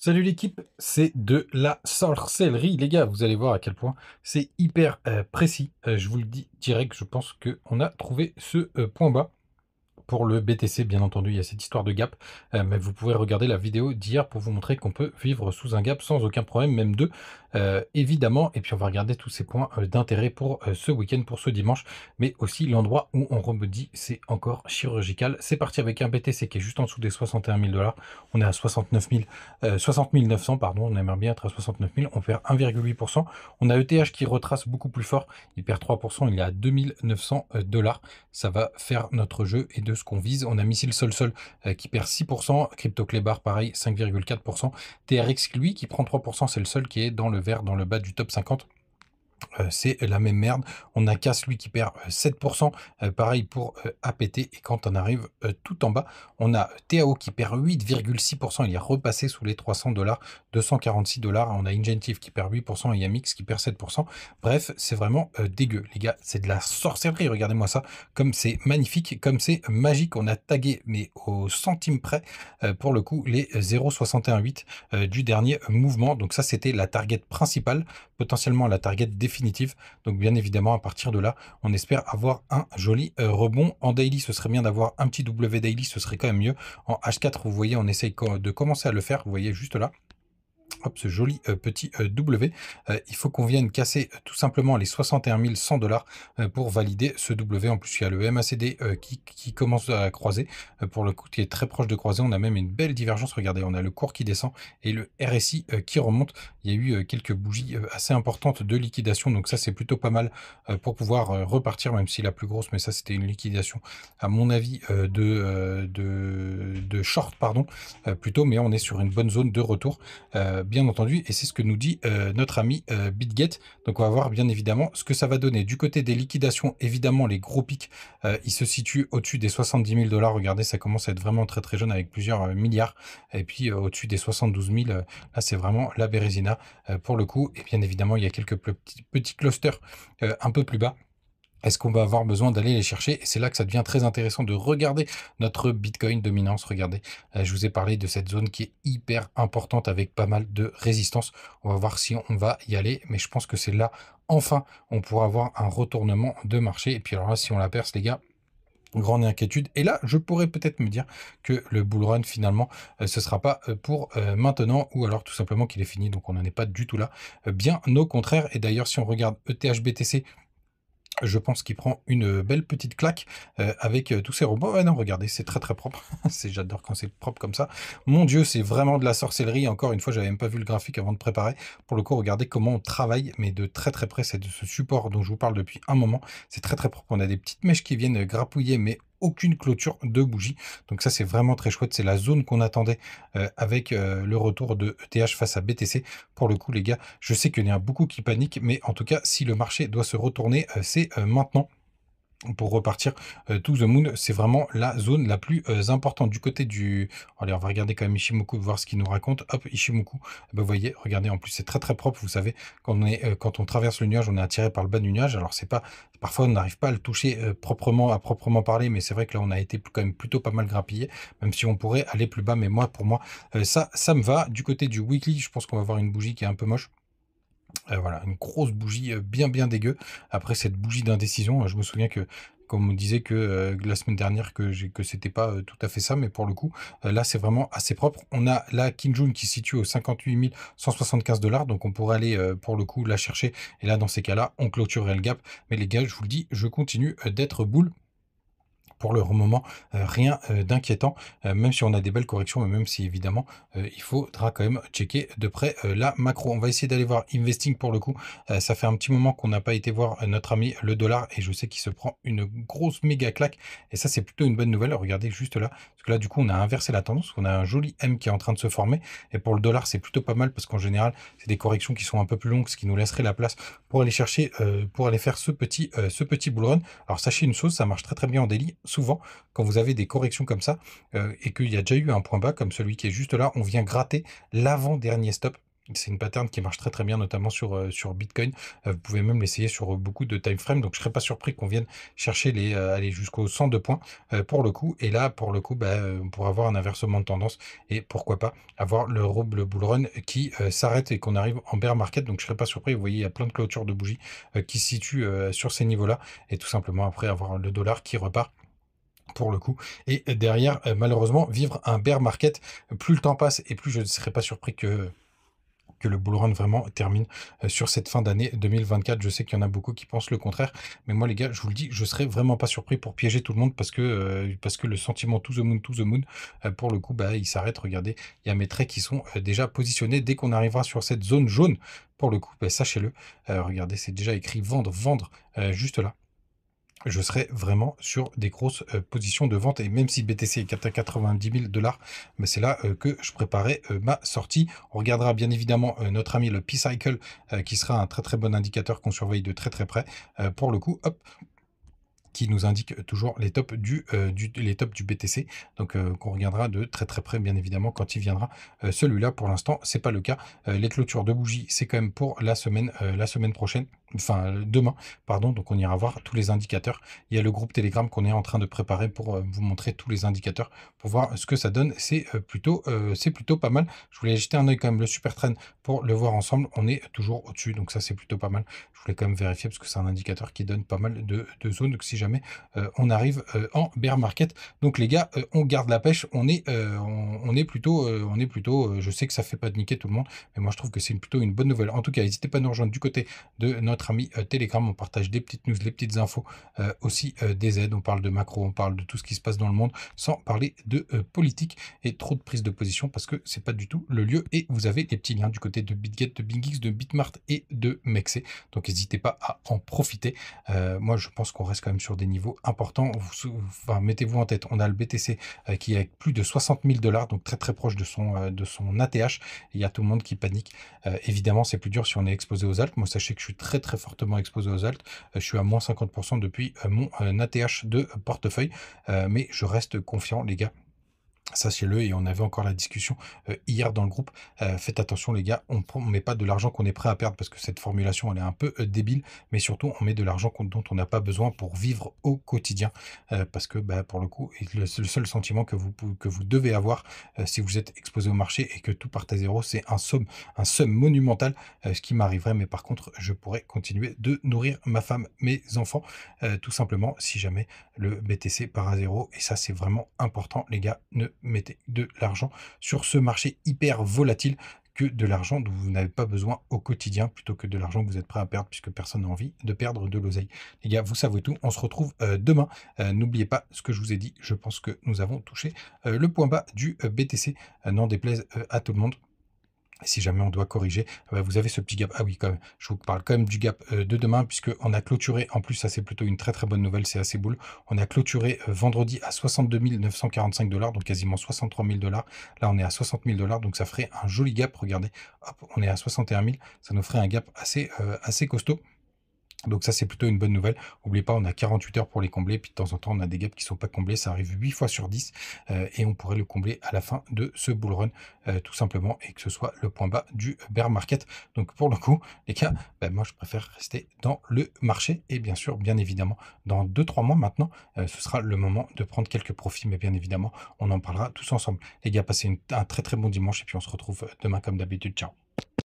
Salut l'équipe, c'est de la sorcellerie les gars, vous allez voir à quel point c'est hyper précis. Je vous le dis direct, je pense qu'on a trouvé ce point bas. Pour le BTC, bien entendu, il y a cette histoire de gap, mais vous pouvez regarder la vidéo d'hier pour vous montrer qu'on peut vivre sous un gap sans aucun problème, même deux, évidemment. Et puis on va regarder tous ces points d'intérêt pour ce week-end, pour ce dimanche, mais aussi l'endroit où on rebondit, c'est encore chirurgical. C'est parti avec un BTC qui est juste en dessous des 61 000 $. On est à 60 900, pardon, on aimerait bien être à 69 000, on perd 1,8%. On a ETH qui retrace beaucoup plus fort, il perd 3%, il est à 2 900 $. Ça va faire notre jeu et de ce qu'on vise. On a Missile Sol qui perd 6%, Crypto Clébar pareil 5,4%, TRX lui qui prend 3%, c'est le seul qui est dans le vert, dans le bas du top 50. C'est la même merde. On a Cass lui qui perd 7%, pareil pour APT, et quand on arrive tout en bas, on a TAO qui perd 8,6%, il est repassé sous les 300 $, 246 $. On a Ingentive qui perd 8% et Yamix qui perd 7%. Bref, c'est vraiment dégueu, les gars, c'est de la sorcellerie, regardez-moi ça, comme c'est magnifique, comme c'est magique. On a tagué, mais au centime près, pour le coup, les 0,618 du dernier mouvement. Donc ça, c'était la target principale, potentiellement la target définitive. Donc bien évidemment, à partir de là, on espère avoir un joli rebond. En daily, ce serait bien d'avoir un petit W daily, ce serait quand même mieux. En H4, vous voyez, on essaye de commencer à le faire. Vous voyez juste là. Hop, ce joli petit W. Il faut qu'on vienne casser tout simplement les 61 100 $ pour valider ce W. En plus, il y a le MACD qui commence à croiser. Pour le coup, qui est très proche de croiser. On a même une belle divergence. Regardez, on a le cours qui descend et le RSI qui remonte. Il y a eu quelques bougies assez importantes de liquidation. Donc ça, c'est plutôt pas mal pour pouvoir repartir, même si la plus grosse, mais ça, c'était une liquidation, à mon avis, de short, pardon, plutôt. Mais on est sur une bonne zone de retour. Bien entendu, et c'est ce que nous dit notre ami BitGet. Donc on va voir bien évidemment ce que ça va donner. Du côté des liquidations, évidemment, les gros pics, ils se situent au-dessus des 70 000 $. Regardez, ça commence à être vraiment très très jeune avec plusieurs milliards. Et puis au-dessus des 72 000, là c'est vraiment la Bérésina pour le coup. Et bien évidemment, il y a quelques petits clusters un peu plus bas. Est-ce qu'on va avoir besoin d'aller les chercher? Et c'est là que ça devient très intéressant de regarder notre Bitcoin dominance. Regardez, je vous ai parlé de cette zone qui est hyper importante avec pas mal de résistance. On va voir si on va y aller, mais je pense que c'est là, enfin, on pourra avoir un retournement de marché. Et puis alors là, si on la perce, les gars, grande inquiétude. Et là, je pourrais peut-être me dire que le bull run, finalement, ce sera pas pour maintenant, ou alors tout simplement qu'il est fini. Donc on n'en est pas du tout là. Bien au contraire. Et d'ailleurs, si on regarde ETH-BTC, je pense qu'il prend une belle petite claque avec tous ces robots. Ouais, non, regardez, c'est très très propre. J'adore quand c'est propre comme ça. Mon Dieu, c'est vraiment de la sorcellerie. Encore une fois, j'avais même pas vu le graphique avant de préparer. Pour le coup, regardez comment on travaille, mais de très très près. C'est de ce support dont je vous parle depuis un moment. C'est très très propre. On a des petites mèches qui viennent grappouiller, mais aucune clôture de bougie. Donc ça, c'est vraiment très chouette. C'est la zone qu'on attendait avec le retour de ETH face à BTC. Pour le coup, les gars, je sais qu'il y en a beaucoup qui paniquent, mais en tout cas, si le marché doit se retourner, c'est maintenant pour repartir to the moon. C'est vraiment la zone la plus importante du côté du... Allez, on va regarder quand même Ishimoku, voir ce qu'il nous raconte. Hop, Ishimoku, vous voyez, regardez, en plus c'est très très propre. Vous savez, quand on traverse le nuage, on est attiré par le bas du nuage. Alors c'est pas, parfois on n'arrive pas à le toucher proprement, à proprement parler, mais c'est vrai que là on a été quand même plutôt pas mal grappillé, même si on pourrait aller plus bas. Mais moi, pour moi, ça me va. Du côté du weekly, je pense qu'on va avoir une bougie qui est un peu moche. Voilà, une grosse bougie bien bien dégueu. Après cette bougie d'indécision, je me souviens que comme on disait que la semaine dernière que c'était pas tout à fait ça, mais pour le coup, là c'est vraiment assez propre. On a la Kinjun qui se situe au 58 175 $, donc on pourrait aller pour le coup la chercher. Et là dans ces cas-là, on clôturerait le gap. Mais les gars, je vous le dis, je continue d'être bull. Pour le moment, rien d'inquiétant, même si on a des belles corrections, mais même si évidemment, il faudra quand même checker de près la macro. On va essayer d'aller voir Investing pour le coup. Ça fait un petit moment qu'on n'a pas été voir notre ami le dollar, et je sais qu'il se prend une grosse méga claque. Et ça, c'est plutôt une bonne nouvelle. Regardez juste là, parce que là, du coup, on a inversé la tendance. On a un joli M qui est en train de se former. Et pour le dollar, c'est plutôt pas mal parce qu'en général, c'est des corrections qui sont un peu plus longues, ce qui nous laisserait la place pour aller chercher, pour aller faire ce petit bull run. Alors, sachez une chose, ça marche très très bien en daily. Souvent, quand vous avez des corrections comme ça et qu'il y a déjà eu un point bas comme celui qui est juste là, on vient gratter l'avant-dernier stop. C'est une pattern qui marche très très bien, notamment sur Bitcoin. Vous pouvez même l'essayer sur beaucoup de time frame. Donc je serais pas surpris qu'on vienne chercher aller jusqu'aux 102 points pour le coup. Et là, pour le coup, on pourra avoir un inversement de tendance et pourquoi pas avoir le bull run qui s'arrête et qu'on arrive en bear market. Donc je serais pas surpris. Vous voyez, il y a plein de clôtures de bougies qui se situent sur ces niveaux-là et tout simplement après avoir le dollar qui repart pour le coup. Et derrière, malheureusement, vivre un bear market, plus le temps passe et plus je ne serais pas surpris que le bull run vraiment termine sur cette fin d'année 2024. Je sais qu'il y en a beaucoup qui pensent le contraire, mais moi les gars, je vous le dis, je serais vraiment pas surpris pour piéger tout le monde parce que le sentiment to the moon, pour le coup, il s'arrête. Regardez, il y a mes traits qui sont déjà positionnés. Dès qu'on arrivera sur cette zone jaune, pour le coup, sachez-le, regardez, c'est déjà écrit vendre, vendre, juste là. Je serais vraiment sur des grosses positions de vente. Et même si BTC est à 90 000 $, c'est là que je préparais ma sortie. On regardera bien évidemment notre ami le P-Cycle, qui sera un très très bon indicateur qu'on surveille de très très près. Pour le coup, hop, qui nous indique toujours les tops les tops du BTC. Donc qu'on regardera de très très près bien évidemment quand il viendra. Celui-là pour l'instant c'est pas le cas. Les clôtures de bougies c'est quand même pour la semaine prochaine, enfin demain pardon. Donc on ira voir tous les indicateurs. Il y a le groupe Telegram qu'on est en train de préparer pour vous montrer tous les indicateurs pour voir ce que ça donne. C'est plutôt pas mal. Je voulais jeter un œil quand même le super trend pour le voir ensemble. On est toujours au-dessus, donc ça c'est plutôt pas mal. Je voulais quand même vérifier parce que c'est un indicateur qui donne pas mal de zones. Donc si jamais on arrive en bear market, donc les gars, on garde la pêche. On est plutôt. Je sais que ça fait pas de niquer tout le monde, mais moi je trouve que c'est plutôt une bonne nouvelle. En tout cas, n'hésitez pas à nous rejoindre du côté de notre ami Telegram. On partage des petites news, des petites infos, aussi des aides. On parle de macro, on parle de tout ce qui se passe dans le monde, sans parler de politique et trop de prise de position parce que c'est pas du tout le lieu. Et vous avez les petits liens du côté de BitGet, de BingX, de Bitmart et de Mexe. Donc n'hésitez pas à en profiter. Moi, je pense qu'on reste quand même sur des niveaux importants. Mettez-vous en tête, on a le BTC qui est avec plus de 60 000 $, donc très très proche de son ATH. Il y a tout le monde qui panique. Évidemment, c'est plus dur si on est exposé aux altes. Moi, sachez que je suis très très fortement exposé aux altes. Je suis à moins 50% depuis mon ATH de portefeuille. Mais je reste confiant, les gars. Sachez-le, et on avait encore la discussion hier dans le groupe. Faites attention les gars, on ne met pas de l'argent qu'on est prêt à perdre parce que cette formulation elle est un peu débile, mais surtout on met de l'argent dont on n'a pas besoin pour vivre au quotidien, parce que pour le coup, le seul sentiment que vous devez avoir si vous êtes exposé au marché et que tout part à zéro, c'est un somme monumental, ce qui m'arriverait, mais par contre je pourrais continuer de nourrir ma femme, mes enfants, tout simplement si jamais le BTC part à zéro, et ça c'est vraiment important les gars. Ne mettez de l'argent sur ce marché hyper volatile que de l'argent dont vous n'avez pas besoin au quotidien plutôt que de l'argent que vous êtes prêt à perdre puisque personne n'a envie de perdre de l'oseille. Les gars, vous savez tout. On se retrouve demain. N'oubliez pas ce que je vous ai dit. Je pense que nous avons touché le point bas du BTC. N'en déplaise à tout le monde. Si jamais on doit corriger, vous avez ce petit gap. Ah oui, quand même, je vous parle quand même du gap de demain, puisqu'on a clôturé, en plus ça c'est plutôt une très très bonne nouvelle, c'est assez boule. On a clôturé vendredi à 62 945 $, donc quasiment 63 000 $. Là on est à 60 000 $, donc ça ferait un joli gap, regardez, hop, on est à 61 000, ça nous ferait un gap assez costaud. Donc ça, c'est plutôt une bonne nouvelle. N'oubliez pas, on a 48 heures pour les combler. Puis de temps en temps, on a des gaps qui ne sont pas comblés. Ça arrive 8 fois sur 10. Et on pourrait le combler à la fin de ce bull run, tout simplement. Et que ce soit le point bas du bear market. Donc pour le coup, les gars, moi, je préfère rester dans le marché. Et bien sûr, bien évidemment, dans 2-3 mois maintenant, ce sera le moment de prendre quelques profits. Mais bien évidemment, on en parlera tous ensemble. Les gars, passez un très très bon dimanche. Et puis on se retrouve demain comme d'habitude. Ciao.